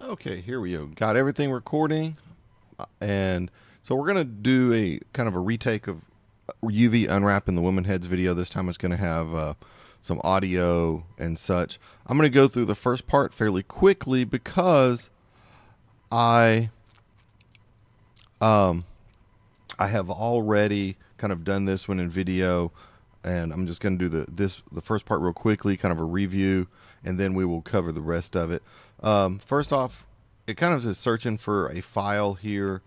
Okay, here we go. Got everything recording. And so we're going to do a kind of a retake of UV Unwrap in the Women Heads video. This time it's going to have some audio and such. I'm going to go through the first part fairly quickly because I have already kind of done this one in video, and I'm just going to do the first part real quickly, kind of a review, and then we will cover the rest of it. First off, it kind of is searching for a file here.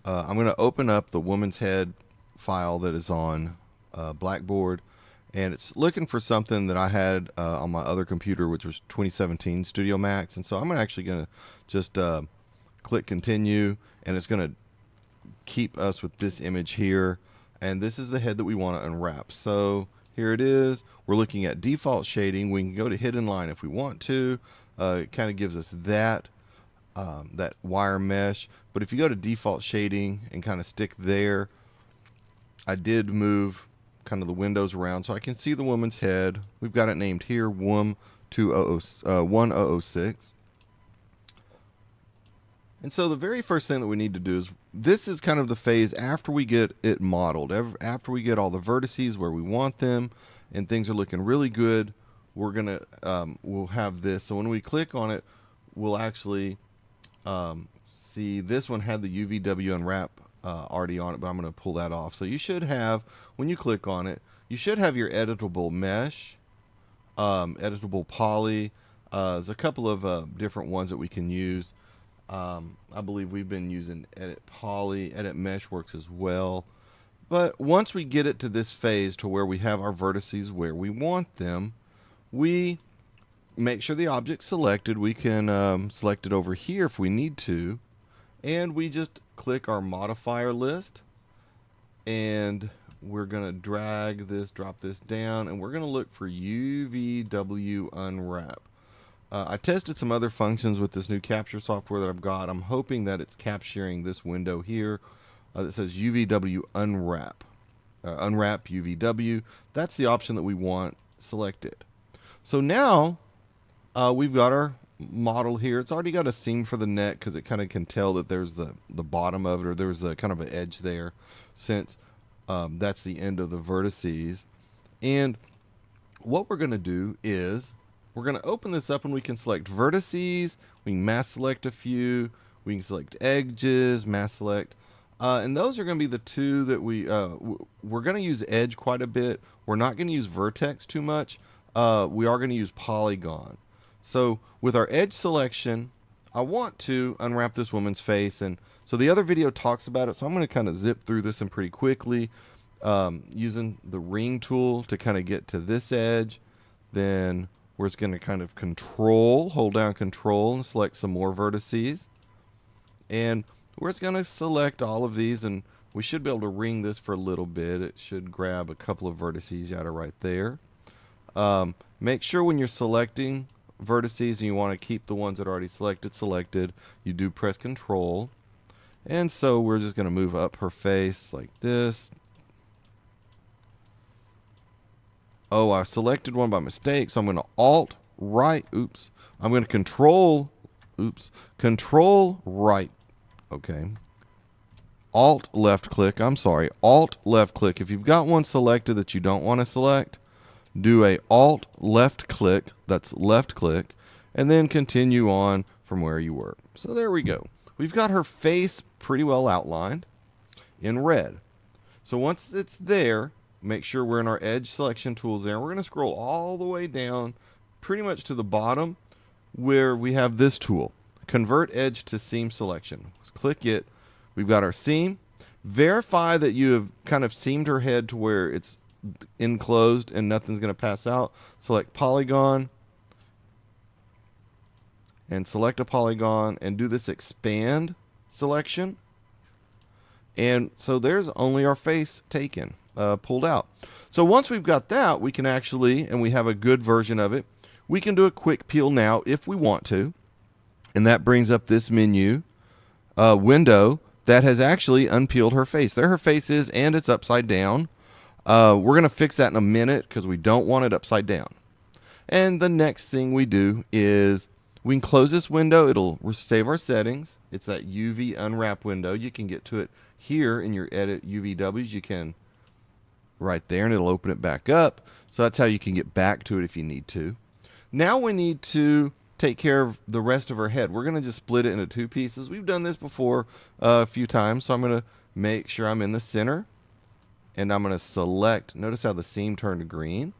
I'm going to open up the woman's head file that is on Blackboard, and it's looking for something that I had on my other computer, which was 2017 Studio Max. And so I'm actually going to just click continue, and it's going to keep us with this image here. And this is the head that we want to unwrap. So here it is. We're looking at default shading. We can go to hidden line if we want to. It kind of gives us that wire mesh. But if you go to default shading and kind of stick there, I did move kind of the windows around so I can see the woman's head. We've got it named here, WOM 1006. And so the very first thing that we need to do is, this is kind of the phase after we get it modeled. After we get all the vertices where we want them and things are looking really good, we're gonna we'll have this. So when we click on it, we'll actually see this one had the UVW Unwrap already on it, but I'm going to pull that off. So you should have, when you click on it, you should have your editable mesh, editable poly. There's a couple of different ones that we can use. I believe we've been using edit poly. Edit mesh works as well. But once we get it to this phase to where we have our vertices where we want them, we make sure the object's selected. We can select it over here if we need to. And we just click our modifier list. And we're going to drag this, drop this down, and we're going to look for UVW Unwrap. I tested some other functions with this new capture software that I've got. I'm hoping that it's capturing this window here that says UVW Unwrap. Unwrap UVW. That's the option that we want selected. So now we've got our model here. It's already got a seam for the neck because it kind of can tell that there's the bottom of it, or there's a kind of an edge there, since that's the end of the vertices. And what we're going to do is we're going to open this up, and we can select vertices. We can mass select a few. We can select edges, mass select. And those are going to be the two that we're going to use edge quite a bit. We're not going to use vertex too much. We are going to use polygon. So with our edge selection, I want to unwrap this woman's face. And so the other video talks about it. So I'm going to kind of zip through this and pretty quickly using the ring tool to kind of get to this edge. Then we're just going to kind of hold down control and select some more vertices. And we're just going to select all of these, and we should be able to ring this for a little bit. It should grab a couple of vertices out of right there. Make sure when you're selecting vertices and you want to keep the ones that are already selected, you do press control. And so we're just going to move up her face like this. Oh, I selected one by mistake, so I'm going to Alt right. Oops. I'm going to Control right. Okay. Alt left click. I'm sorry. Alt left click. If you've got one selected that you don't want to select, do a Alt left click. That's left click, and then continue on from where you were. So there we go. We've got her face pretty well outlined in red. So once it's there, make sure we're in our edge selection tools there. We're going to scroll all the way down pretty much to the bottom where we have this tool, convert edge to seam selection. Let's click it. We've got our seam. Verify that you have kind of seamed her head to where it's enclosed and nothing's going to pass out. Select polygon and select a polygon and do this expand selection. And so there's only our face taken. Pulled out. So once we've got that, we can actually, and we have a good version of it, we can do a quick peel now if we want to. And that brings up this menu window that has actually unpeeled her face. There her face is, and it's upside down. We're going to fix that in a minute because we don't want it upside down. And the next thing we do is We can close this window. It'll save our settings. It's that UV Unwrap window. You can get to it here in your edit UVWs. You can right there, and it'll open it back up. So that's how you can get back to it if you need to. Now we need to take care of the rest of her head. We're going to just split it into two pieces. We've done this before a few times, so I'm going to make sure I'm in the center, and I'm going to select, notice how the seam turned green,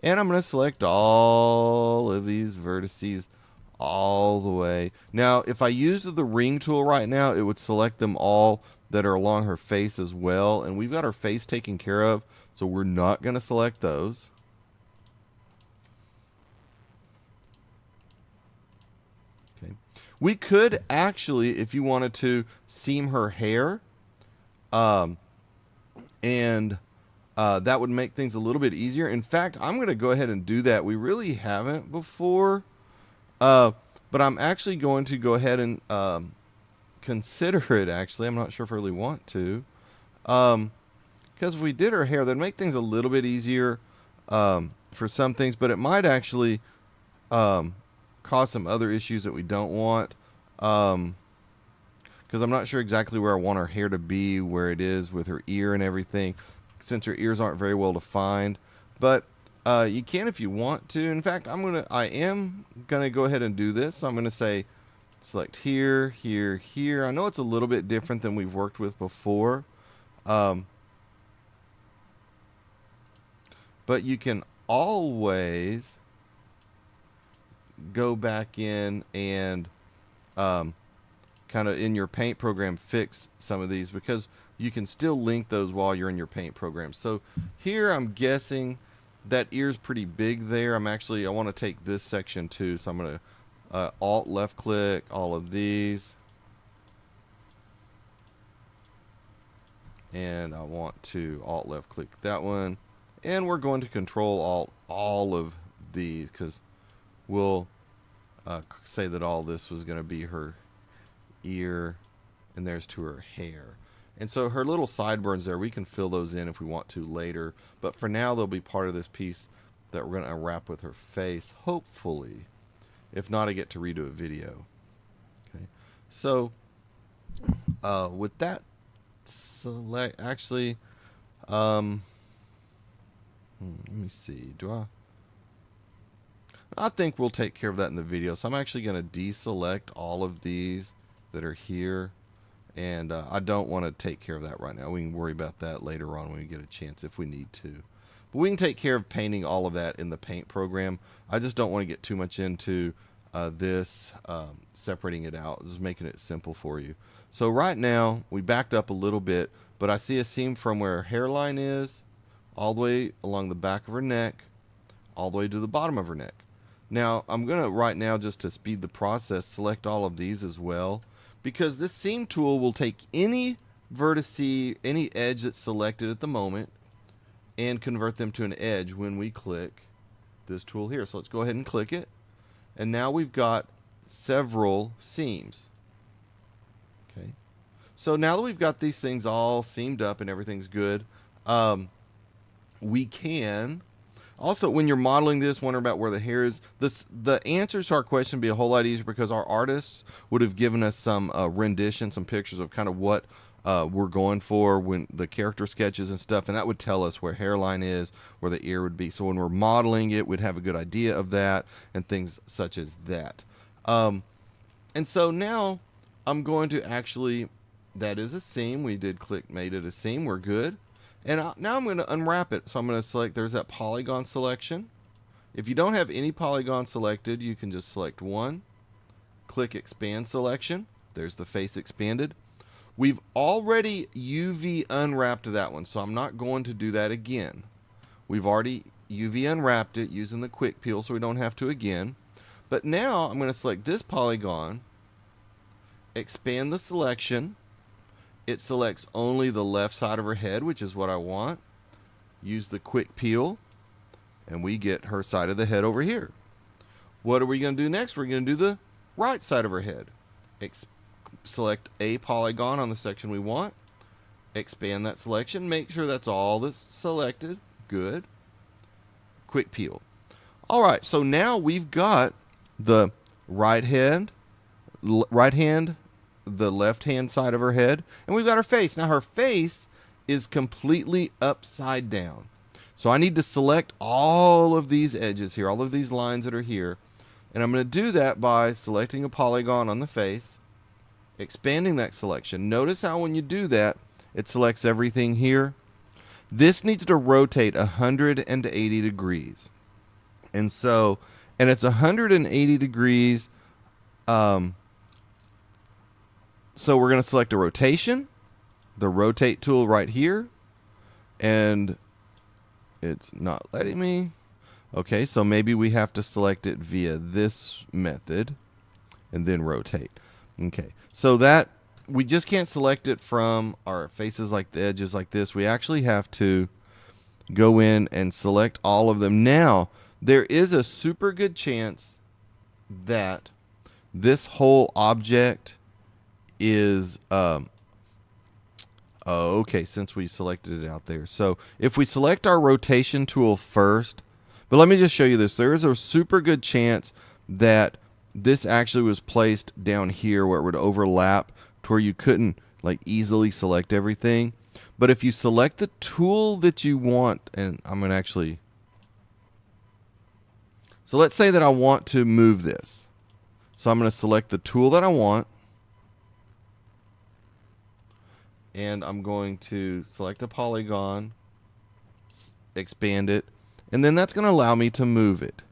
and I'm going to select all of these vertices all the way. Now, if I used the ring tool right now, it would select them all that are along her face as well, and we've got her face taken care of, so we're not going to select those. Okay. We could actually, if you wanted to, seam her hair, and that would make things a little bit easier. In fact, I'm going to go ahead and do that. We really haven't before, but I'm actually going to go ahead and consider it. Actually, I'm not sure if I really want to, because if we did her hair, that'd make things a little bit easier for some things, but it might actually cause some other issues that we don't want, because I'm not sure exactly where I want her hair to be, where it is with her ear and everything, since her ears aren't very well defined. But you can if you want to. In fact, I am gonna go ahead and do this. So I'm gonna say select here, here, here. I know it's a little bit different than we've worked with before, but you can always go back in and kind of in your paint program fix some of these, because you can still link those while you're in your paint program. So here I'm guessing that ear's pretty big there. I want to take this section too, so I'm going to alt left click all of these, and I want to alt left click that one, and we're going to control alt all of these, because we'll say that all this was going to be her ear, and there's to her hair. And so her little sideburns there, we can fill those in if we want to later, but for now they'll be part of this piece that we're going to unwrap with her face, hopefully. If not, I get to redo a video. Okay, so with that select, actually, let me see, I think we'll take care of that in the video. So I'm actually going to deselect all of these that are here, and I don't want to take care of that right now. We can worry about that later on when we get a chance if we need to. But we can take care of painting all of that in the paint program. I just don't want to get too much into this, separating it out, just making it simple for you. So right now we backed up a little bit, but I see a seam from where her hairline is all the way along the back of her neck, all the way to the bottom of her neck. Now I'm going to right now, just to speed the process, select all of these as well, because this seam tool will take any vertice, any edge that's selected at the moment, and convert them to an edge when we click this tool here. So let's go ahead and click it, and now we've got several seams. Okay, so now that we've got these things all seamed up and everything's good, we can also, when you're modeling this, wonder about where the hair is. The answers to our question would be a whole lot easier, because our artists would have given us some rendition, some pictures of kind of what we're going for when the character sketches and stuff, and that would tell us where hairline is, where the ear would be. So when we're modeling it, we'd have a good idea of that and things such as that. And so now I'm going to actually, that is a seam. We did click, made it a seam. We're good. And now I'm going to unwrap it. So I'm going to select, there's that polygon selection. If you don't have any polygon selected, you can just select one. Click expand selection. There's the face expanded. We've already UV unwrapped that one, so I'm not going to do that again. We've already UV unwrapped it using the quick peel, so we don't have to again. But now I'm going to select this polygon, expand the selection. It selects only the left side of her head, which is what I want. Use the quick peel, and we get her side of the head over here. What are we going to do next? We're going to do the right side of her head. Select a polygon on the section we want. Expand that selection. Make sure that's all that's selected. Good. Quick peel. All right, so now we've got the right hand, the left hand side of her head, and we've got her face. Now her face is completely upside down. So I need to select all of these edges here, all of these lines that are here. And I'm going to do that by selecting a polygon on the face, expanding that selection. Notice how when you do that, it selects everything here. This needs to rotate 180 degrees. And so, and it's 180 degrees. So we're going to select a rotation, the rotate tool right here, and it's not letting me. Okay, so maybe we have to select it via this method and then rotate. Okay, so that we just can't select it from our faces like the edges like this. We actually have to go in and select all of them. Now, there is a super good chance that this whole object is okay, since we selected it out there. So if we select our rotation tool first, but let me just show you this. There is a super good chance that this actually was placed down here where it would overlap to where you couldn't like easily select everything. But if you select the tool that you want, and I'm going to actually, so let's say that I want to move this. So I'm going to select the tool that I want, and I'm going to select a polygon, expand it, and then that's going to allow me to move it.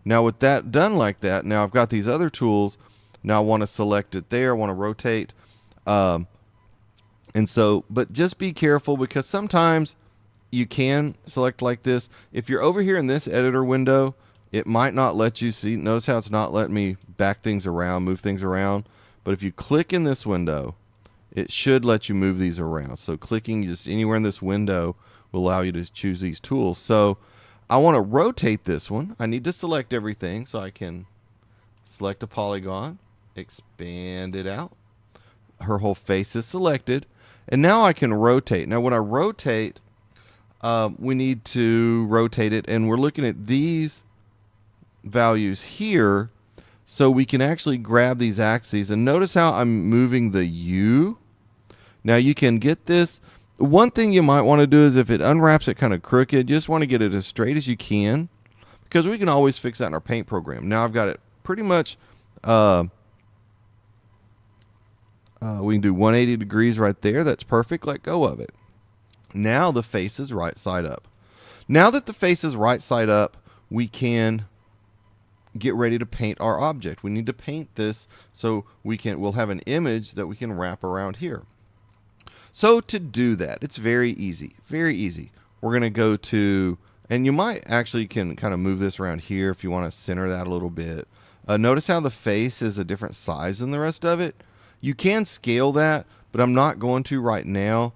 Now with that done like that, now I've got these other tools. Now I want to select it there. I want to rotate. And so, but just be careful because sometimes you can select like this. If you're over here in this editor window, it might not let you see. Notice how it's not letting me back things around, move things around. But if you click in this window, it should let you move these around. So clicking just anywhere in this window will allow you to choose these tools. So I want to rotate this one. I need to select everything, so I can select a polygon, expand it out. Her whole face is selected. And now I can rotate. Now when I rotate, we need to rotate it. And we're looking at these values here. So we can actually grab these axes. And notice how I'm moving the U. Now you can get this. One thing you might want to do is if it unwraps it kind of crooked, just want to get it as straight as you can, because we can always fix that in our paint program. Now I've got it pretty much, we can do 180 degrees right there. That's perfect. Let go of it. Now the face is right side up. Now that the face is right side up, we can get ready to paint our object. We need to paint this so we'll have an image that we can wrap around here. So to do that, it's very easy, very easy. We're going to go to, and you might actually can kind of move this around here if you want to center that a little bit. Notice how the face is a different size than the rest of it. You can scale that, but I'm not going to right now.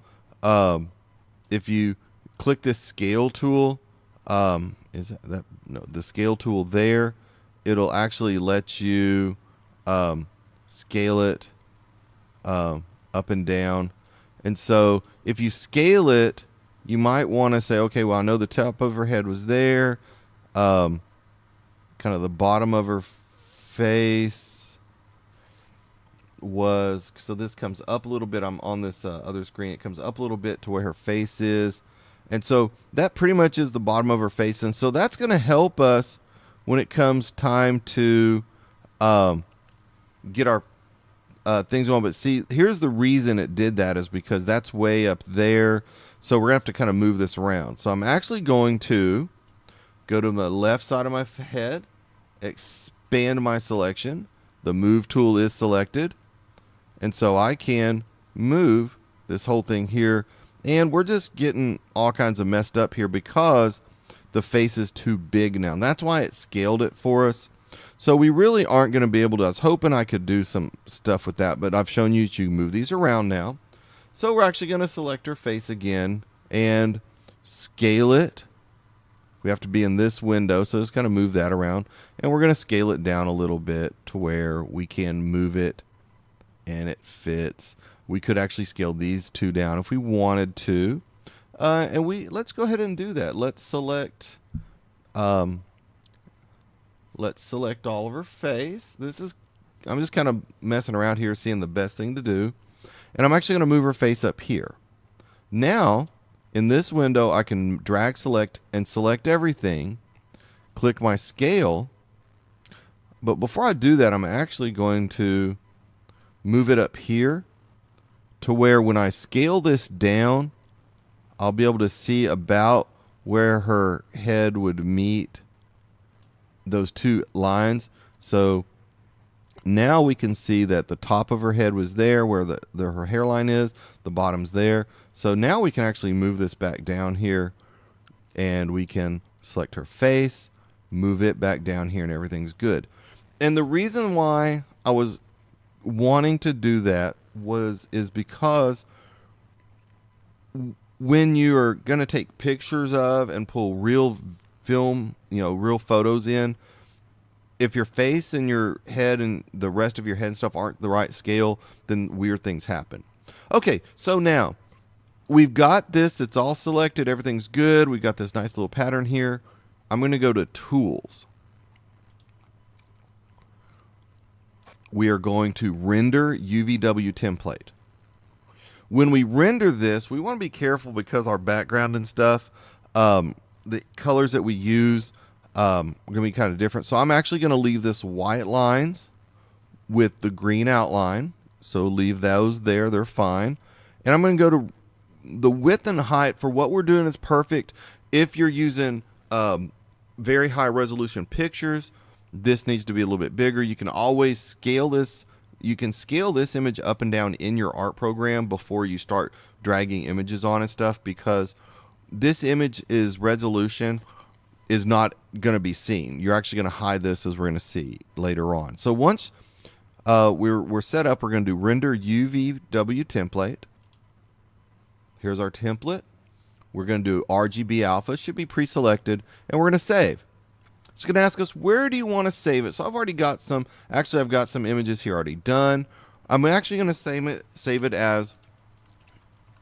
If you click this scale tool, no, the scale tool there, it'll actually let you scale it up and down. And so if you scale it, you might want to say, okay, well, I know the top of her head was there. Kind of the bottom of her face was, so this comes up a little bit. I'm on this other screen. It comes up a little bit to where her face is. And so that pretty much is the bottom of her face. And so that's going to help us when it comes time to get our things on. But see, here's the reason it did that is because that's way up there. So we're going to have to kind of move this around. So I'm actually going to go to the left side of my head, expand my selection. The move tool is selected. And so I can move this whole thing here. And we're just getting all kinds of messed up here because the face is too big now. And that's why it scaled it for us. So we really aren't going to be able to. I was hoping I could do some stuff with that, but I've shown you that you can move these around now. So we're actually going to select her face again and scale it. We have to be in this window, so just kind of move that around. And we're going to scale it down a little bit to where we can move it and it fits. We could actually scale these two down if we wanted to. Let's go ahead and do that. Let's select, let's select all of her face. I'm just kind of messing around here, seeing the best thing to do. And I'm actually going to move her face up here. Now, in this window, I can drag select and select everything. Click my scale. But before I do that, I'm actually going to move it up here to where when I scale this down, I'll be able to see about where her head would meet those two lines. So now we can see that the top of her head was there where her hairline is, the bottom's there. So now we can actually move this back down here, and we can select her face, move it back down here, and everything's good. And the reason why I was wanting to do that is because when you're going to take pictures of and pull real film, real photos in, if your face and your head and the rest of your head and stuff aren't the right scale, then weird things happen. Okay, so now we've got this. It's all selected. Everything's good. We've got this nice little pattern here. I'm going to go to Tools. We are going to Render UVW Template. When we render this, we want to be careful because our background and stuff, the colors that we use are going to be kind of different. So I'm actually going to leave this white lines with the green outline. So leave those there. They're fine. And I'm going to go to the width and height. For what we're doing is perfect. If you're using very high resolution pictures, this needs to be a little bit bigger. You can always scale this. You can scale this image up and down in your art program before you start dragging images on and stuff, because this image's resolution is not going to be seen. You're actually going to hide this, as we're going to see later on. So once we're set up, we're going to do Render UVW Template. Here's our template. We're going to do RGB Alpha. It should be pre-selected, and we're going to save. It's going to ask us, where do you want to save it? So I've already got some. Actually, I've got some images here already done. I'm actually going to save it as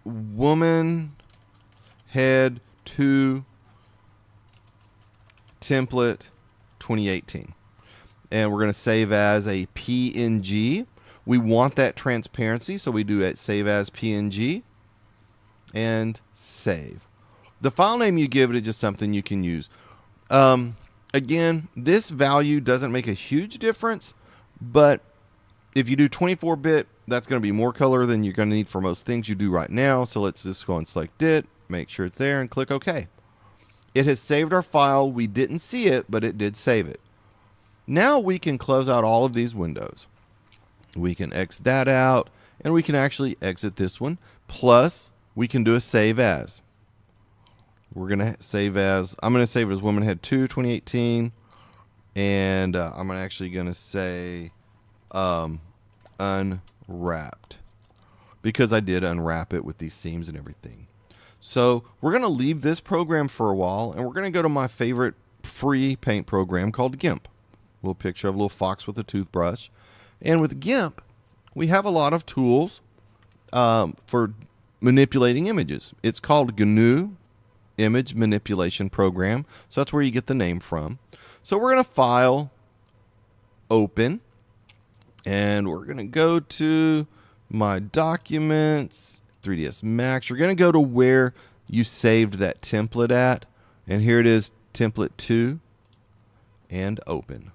Woman Head 2 Template 2018. And we're going to save as a PNG. We want that transparency, so we do it save as PNG and save. The file name you give it is just something you can use. Again, this value doesn't make a huge difference, but if you do 24-bit, that's going to be more color than you're going to need for most things you do right now. So let's just go and select it, make sure it's there, and click OK. It has saved our file. We didn't see it, but it did save it. Now we can close out all of these windows. We can X that out, and we can actually exit this one. Plus, we can do a save as. We're going to save as, I'm going to save it as Woman Head 2 2018, and I'm actually going to say Unwrapped, because I did unwrap it with these seams and everything. So we're going to leave this program for a while, and we're going to go to my favorite free paint program called GIMP. A little picture of a little fox with a toothbrush. And with GIMP, we have a lot of tools for manipulating images. It's called GNU Image Manipulation Program. So that's where you get the name from. So we're going to File, Open, and we're going to go to My Documents, 3ds Max. You're going to go to where you saved that template at, and here it is, Template 2, and Open.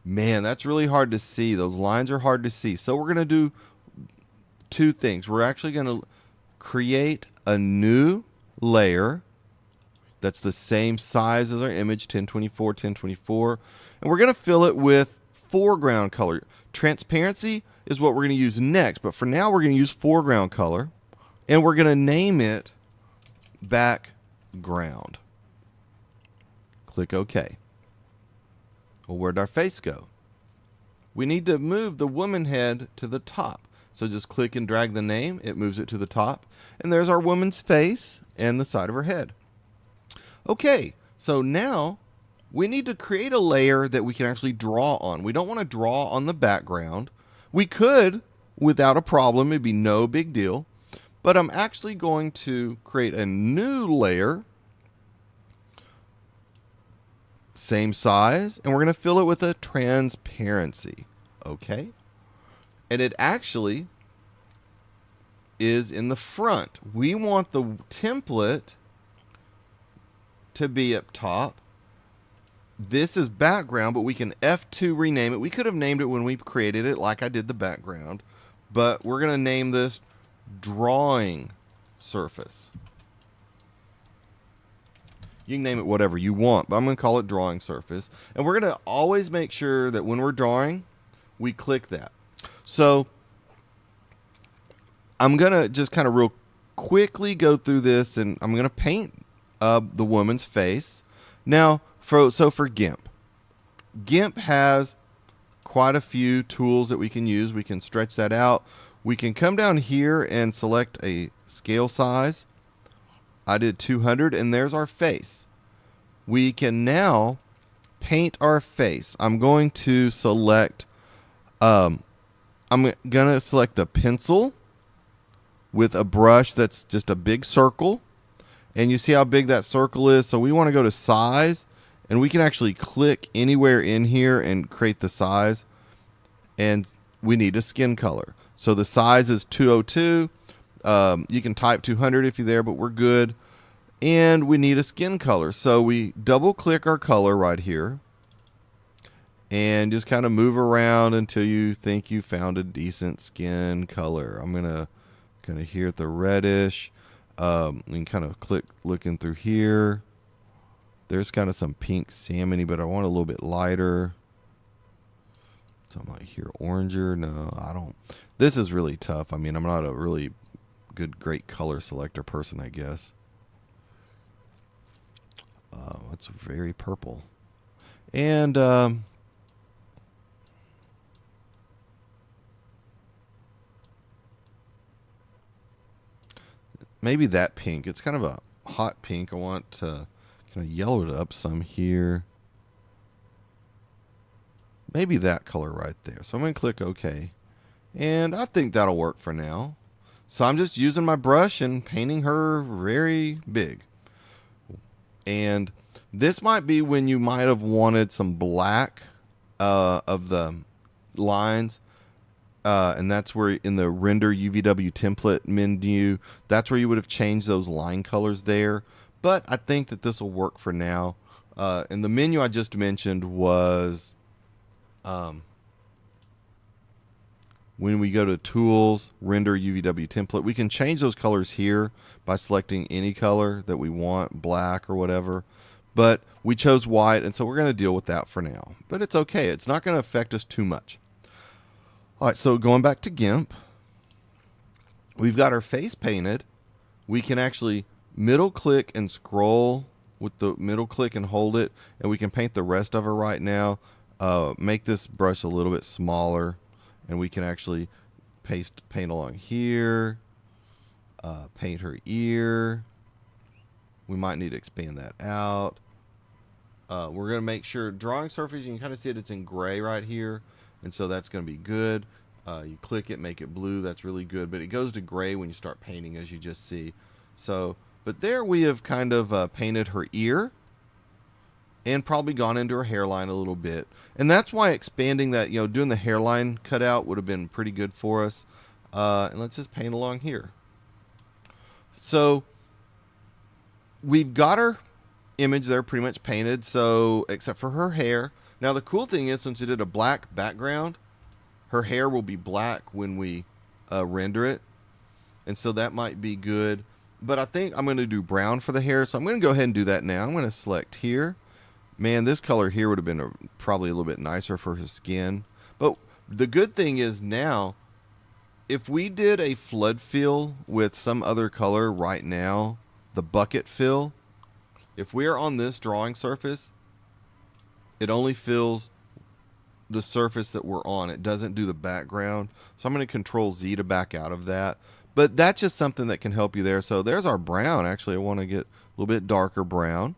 Man, that's really hard to see. Those lines are hard to see. So we're going to do two things. We're actually going to create a new layer that's the same size as our image, 1024, 1024. And we're going to fill it with foreground color. Transparency is what we're going to use next, but for now we're going to use foreground color, and we're going to name it Background. Click OK. Well, where'd our face go? We need to move the woman head to the top. So just click and drag the name. It moves it to the top. And there's our woman's face and the side of her head. Okay, so now we need to create a layer that we can actually draw on. We don't want to draw on the background. We could without a problem. It'd be no big deal. But I'm actually going to create a new layer. Same size, and we're going to fill it with a transparency. Okay? And it actually is in the front. We want the template to be up top. This is background, but we can F2 rename it. We could have named it when we created it like I did the background, but we're going to name this drawing surface. You can name it whatever you want, but I'm going to call it drawing surface. And we're going to always make sure that when we're drawing, we click that. So I'm going to just kind of real quickly go through this, and I'm going to paint the woman's face. Now, for GIMP, GIMP has quite a few tools that we can use. We can stretch that out. We can come down here and select a scale size. I did 200, and there's our face. We can now paint our face. I'm going to select, I'm going to select the pencil with a brush that's just a big circle. And you see how big that circle is? So we want to go to size, and we can actually click anywhere in here and create the size. And we need a skin color. So the size is 202. You can type 200 if you're there, but we're good. And we need a skin color. So we double click our color right here and just kind of move around until you think you found a decent skin color. I'm going to kind of here at the reddish. And kind of click looking through here. There's kind of some pink salmony, but I want a little bit lighter. Something like here, oranger. No, I don't. This is really tough. I mean, I'm not a really great color selector person, I guess. It's very purple. And maybe that pink. It's kind of a hot pink. I want to kind of yellow it up some here. Maybe that color right there. So I'm going to click OK. And I think that'll work for now. So I'm just using my brush and painting her very big. And this might be when you might have wanted some black of the lines. And that's where in the render UVW template menu, that's where you would have changed those line colors there. But I think that this will work for now. And the menu I just mentioned was when we go to Tools, Render UVW Template, we can change those colors here by selecting any color that we want, black or whatever. But we chose white, and so we're going to deal with that for now. But it's okay. It's not going to affect us too much. All right, so going back to GIMP, we've got our face painted. We can actually middle click and scroll with the middle click and hold it, and we can paint the rest of her right now. Make this brush a little bit smaller, and we can actually paint along here, paint her ear. We might need to expand that out. We're going to make sure drawing surface, you can kind of see it, it's in gray right here. And so that's going to be good. You click it, make it blue. That's really good. But it goes to gray when you start painting, as you just see. So, but there we have kind of painted her ear and probably gone into her hairline a little bit. And that's why expanding that, doing the hairline cutout would have been pretty good for us. And let's just paint along here. So we've got our image there pretty much painted. So except for her hair. Now, the cool thing is, since we did a black background, her hair will be black when we render it. And so that might be good. But I think I'm going to do brown for the hair. So I'm going to go ahead and do that now. I'm going to select here. Man, this color here would have been probably a little bit nicer for her skin. But the good thing is now, if we did a flood fill with some other color right now, the bucket fill, if we are on this drawing surface, it only fills the surface that we're on. It doesn't do the background. So I'm going to Control Z to back out of that. But that's just something that can help you there. So there's our brown. Actually, I want to get a little bit darker brown.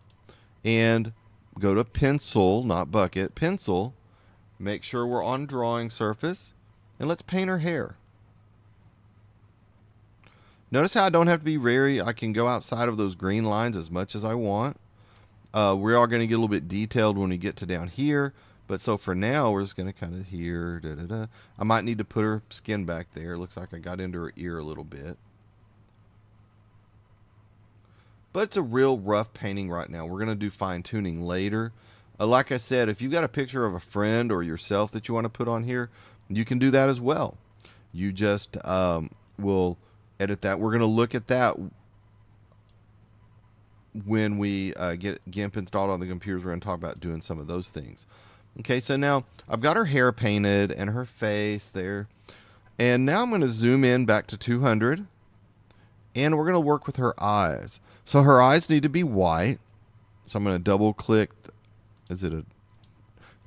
And go to Pencil, not Bucket, Pencil. Make sure we're on drawing surface. And let's paint her hair. Notice how I don't have to be I can go outside of those green lines as much as I want. We are going to get a little bit detailed when we get to down here. But so for now, we're just going to kind of here. Da, da, da. I might need to put her skin back there. Looks like I got into her ear a little bit. But it's a real rough painting right now. We're going to do fine tuning later. Like I said, if you've got a picture of a friend or yourself that you want to put on here, you can do that as well. You just will edit that. We're going to look at that when we get GIMP installed on the computers. We're going to talk about doing some of those things. Okay, so now I've got her hair painted and her face there. And now I'm going to zoom in back to 200. And we're going to work with her eyes. So her eyes need to be white. So I'm going to double click.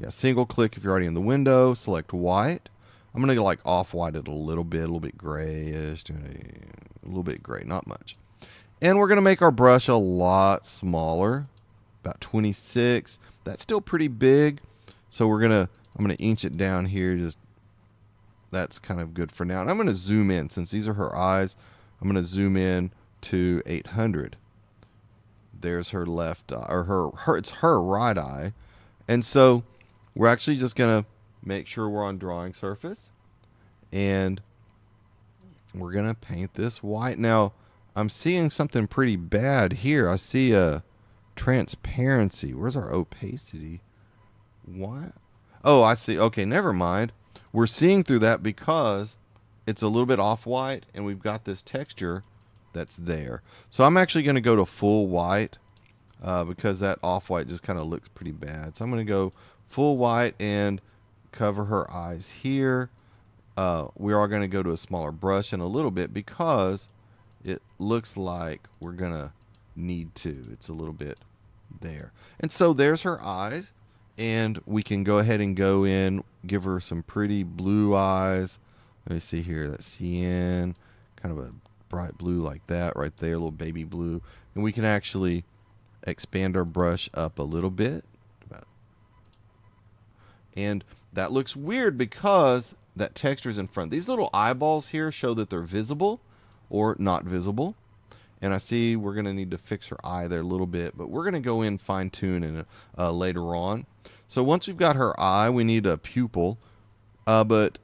Single click if you're already in the window. Select white. I'm going to go like off-white it a little bit grayish. A little bit gray, not much. And we're going to make our brush a lot smaller. About 26. That's still pretty big. So I'm going to inch it down here. That's kind of good for now. And I'm going to zoom in. Since these are her eyes, I'm going to zoom in to 800. There's her left eye, or it's her right eye. And so we're actually just going to make sure we're on drawing surface. And we're going to paint this white. Now, I'm seeing something pretty bad here. I see a transparency. Where's our opacity? What? Oh, I see. Okay, never mind. We're seeing through that because it's a little bit off-white, and we've got this texture that's there. So I'm actually going to go to full white because that off-white just kind of looks pretty bad. So I'm going to go full white and cover her eyes here. We are going to go to a smaller brush in a little bit because it looks like we're going to need to. It's a little bit there. And so there's her eyes. And we can go ahead and go in, give her some pretty blue eyes. Let me see here. That's cyan, kind of a bright blue like that right there, a little baby blue. And we can actually expand our brush up a little bit. And that looks weird because that texture is in front. These little eyeballs here show that they're visible or not visible. And I see we're going to need to fix her eye there a little bit, but we're going to go in fine tune later on. So once we've got her eye, we need a pupil. And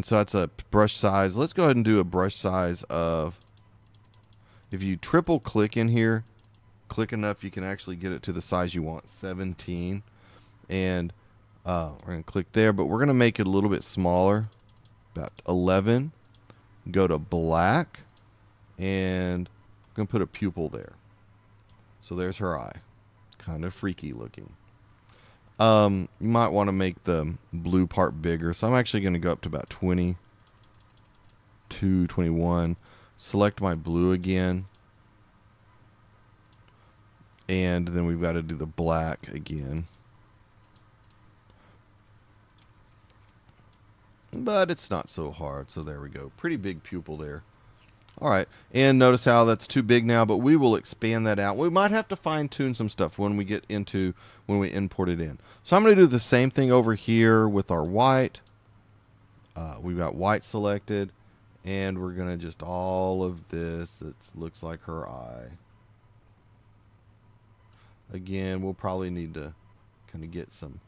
so that's a brush size. Let's go ahead and do a brush size of, if you triple click in here, click enough, you can actually get it to the size you want, 17. And we're going to click there, but we're going to make it a little bit smaller, about 11. Go to black. And I'm going to put a pupil there. So there's her eye. Kind of freaky looking. You might want to make the blue part bigger. So I'm actually going to go up to about 22, 21. Select my blue again. And then we've got to do the black again. But it's not so hard. So there we go. Pretty big pupil there. All right, and notice how that's too big now, but we will expand that out. We might have to fine tune some stuff when we import it in. So I'm going to do the same thing over here with our white. We've got white selected, and we're going to just all of this. It looks like her eye. Again, we'll probably need to kind of get some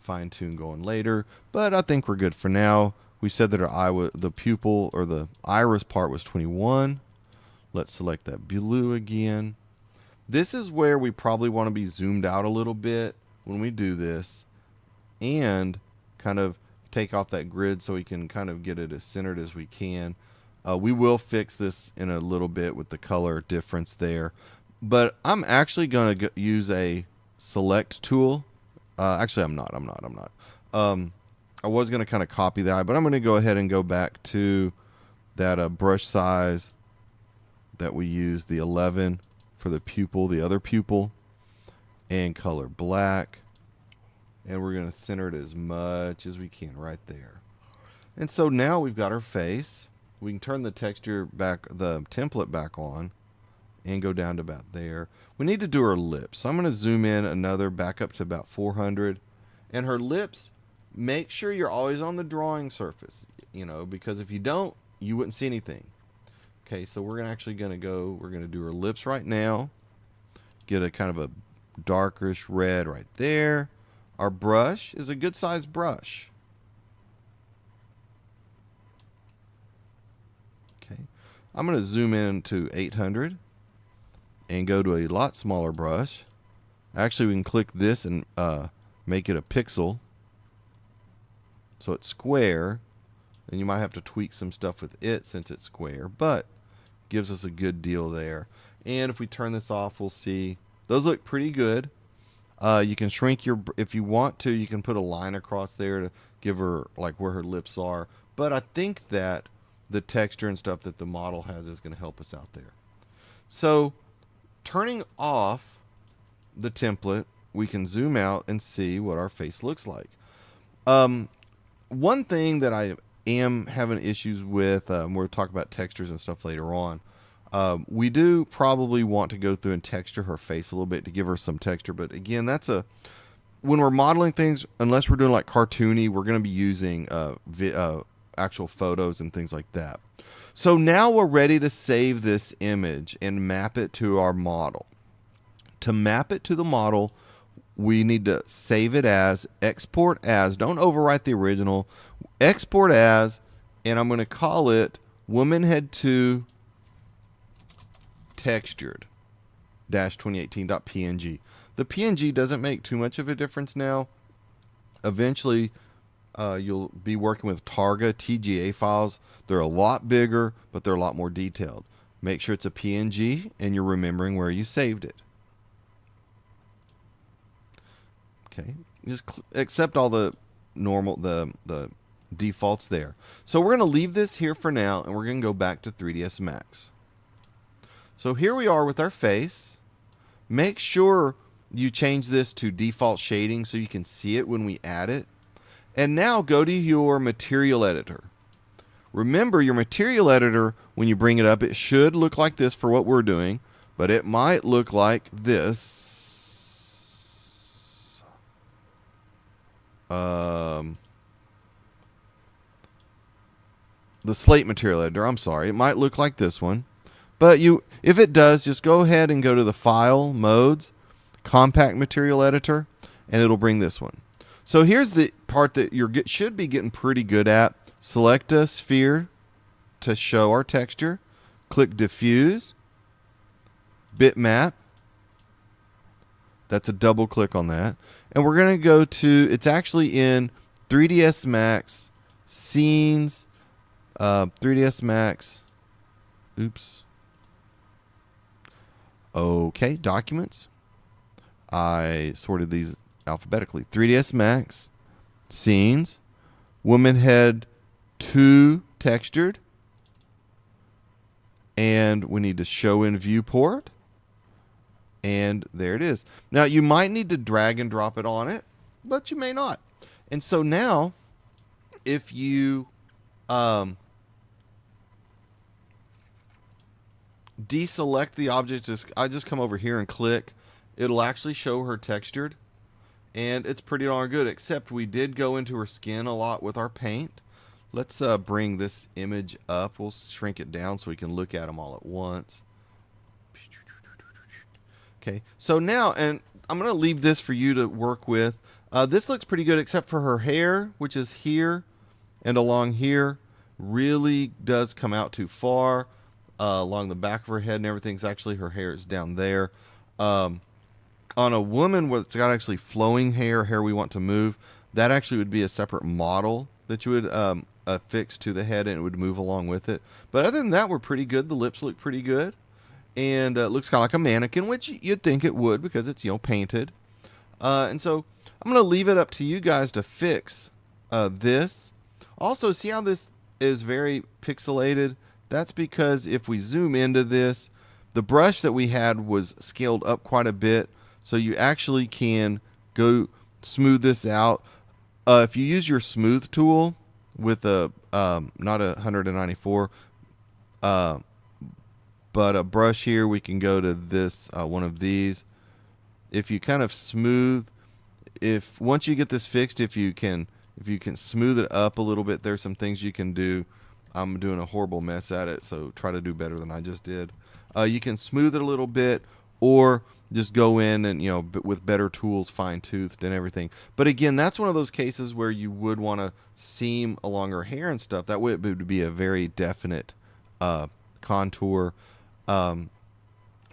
fine tune going later, but I think we're good for now. We said that our eye, the pupil or the iris part was 21. Let's select that blue again. This is where we probably want to be zoomed out a little bit when we do this and kind of take off that grid so we can kind of get it as centered as we can. We will fix this in a little bit with the color difference there. But I'm actually going to use a select tool. Actually, I'm not. I was going to kind of copy that, but I'm going to go ahead and go back to that brush size that we used, the 11 for the pupil, the other pupil, and color black. And we're going to center it as much as we can right there. And so now we've got our face. We can turn the texture back, the template back on, and go down to about there. We need to do her lips. So I'm going to zoom in another back up to about 400. And her lips, make sure you're always on the drawing surface, because if you don't, you wouldn't see anything. Okay, so we're going to do her lips right now. get a kind of a darkerish red right there. Our brush is a good sized brush. Okay, I'm going to zoom in to 800 and go to a lot smaller brush. Actually, we can click this and make it a pixel so it's square. And you might have to tweak some stuff with it since it's square, but gives us a good deal there. And if we turn this off, we'll see those look pretty good. You can shrink your, if you want to, you can put a line across there to give her like where her lips are. But I think that the texture and stuff that the model has is going to help us out there. So turning off the template, we can zoom out and see what our face looks like. One thing that I am having issues with, we'll talk about textures and stuff later on. We do probably want to go through and texture her face a little bit to give her some texture. But again, when we're modeling things, unless we're doing like cartoony, we're going to be using actual photos and things like that. So now we're ready to save this image and map it to our model. To map it to the model, we need to save it as, export as, don't overwrite the original, export as, and I'm going to call it womanhead 2 textured -2018.png. The PNG doesn't make too much of a difference now. Eventually, you'll be working with Targa TGA files. They're a lot bigger, but they're a lot more detailed. Make sure it's a PNG and you're remembering where you saved it. Okay, just accept all the normal, the defaults there. So we're going to leave this here for now, and we're going to go back to 3ds Max. So here we are with our face. Make sure you change this to default shading so you can see it when we add it. And now go to your material editor. Remember, your material editor, when you bring it up, it should look like this for what we're doing, but it might look like this. The slate material editor, I'm sorry, it might look like this one, but if it does, just go ahead and go to the file modes, compact material editor, and it'll bring this one. So here's the part that you should be getting pretty good at. Select a sphere to show our texture, click diffuse, bitmap. That's a double click on that. And we're going to go to, it's actually in 3ds Max, scenes, 3ds Max, oops. Okay, documents. I sorted these alphabetically. 3ds Max, scenes, womanhead 2 textured, and we need to show in viewport. And there it is. Now, you might need to drag and drop it on it, but you may not. And so now, if you deselect the object, I just come over here and click, it'll actually show her textured. And it's pretty darn good, except we did go into her skin a lot with our paint. Let's bring this image up. We'll shrink it down so we can look at them all at once. Okay, so now, and I'm going to leave this for you to work with. This looks pretty good except for her hair, which is here and along here. Really does come out too far. Along the back of her head and everything's actually, her hair is down there. On a woman that's got actually flowing hair we want to move, that actually would be a separate model that you would affix to the head and it would move along with it. But other than that, we're pretty good. The lips look pretty good. And it looks kind of like a mannequin, which you'd think it would because it's, painted. And so I'm going to leave it up to you guys to fix this. Also, see how this is very pixelated? That's because if we zoom into this, the brush that we had was scaled up quite a bit. So you actually can go smooth this out. If you use your smooth tool with a, not a 194, but a brush here, we can go to this, one of these. If you kind of smooth, once you get this fixed, if you can smooth it up a little bit, there's some things you can do. I'm doing a horrible mess at it, so try to do better than I just did. You can smooth it a little bit, or just go in and, with better tools, fine-toothed and everything. But again, that's one of those cases where you would want to seam along her hair and stuff. That way it would be a very definite contour.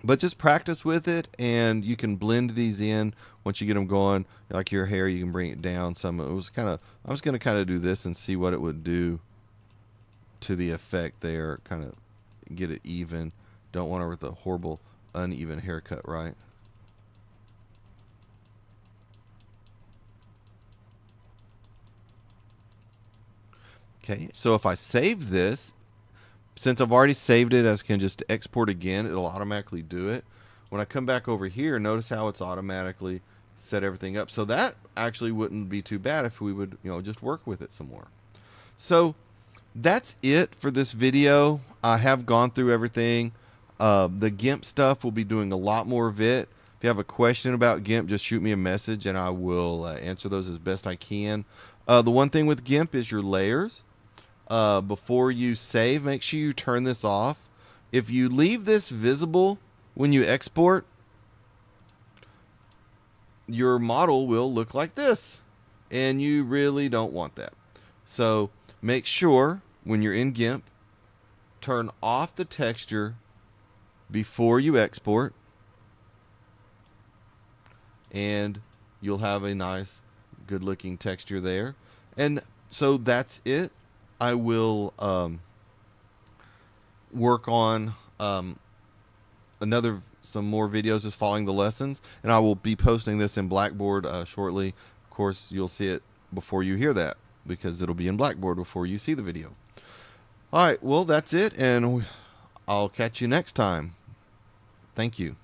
But just practice with it, and you can blend these in once you get them going. Like your hair, you can bring it down some. I was going to kind of do this and see what it would do to the effect there. Kind of get it even. Don't want to with a horrible uneven haircut, right? Okay, so if I save this, since I've already saved it, I can just export again. It'll automatically do it. When I come back over here, notice how it's automatically set everything up. So that actually wouldn't be too bad if we would, just work with it some more. So that's it for this video. I have gone through everything. The GIMP stuff, we'll be doing a lot more of it. If you have a question about GIMP, just shoot me a message and I will answer those as best I can. The one thing with GIMP is your layers. Before you save, make sure you turn this off. If you leave this visible when you export, your model will look like this, and you really don't want that. So make sure when you're in GIMP, turn off the texture before you export, and you'll have a nice, good looking texture there. And so that's it. I will work on some more videos just following the lessons, and I will be posting this in Blackboard shortly. Of course, you'll see it before you hear that, because it'll be in Blackboard before you see the video. All right, well, that's it, and I'll catch you next time. Thank you.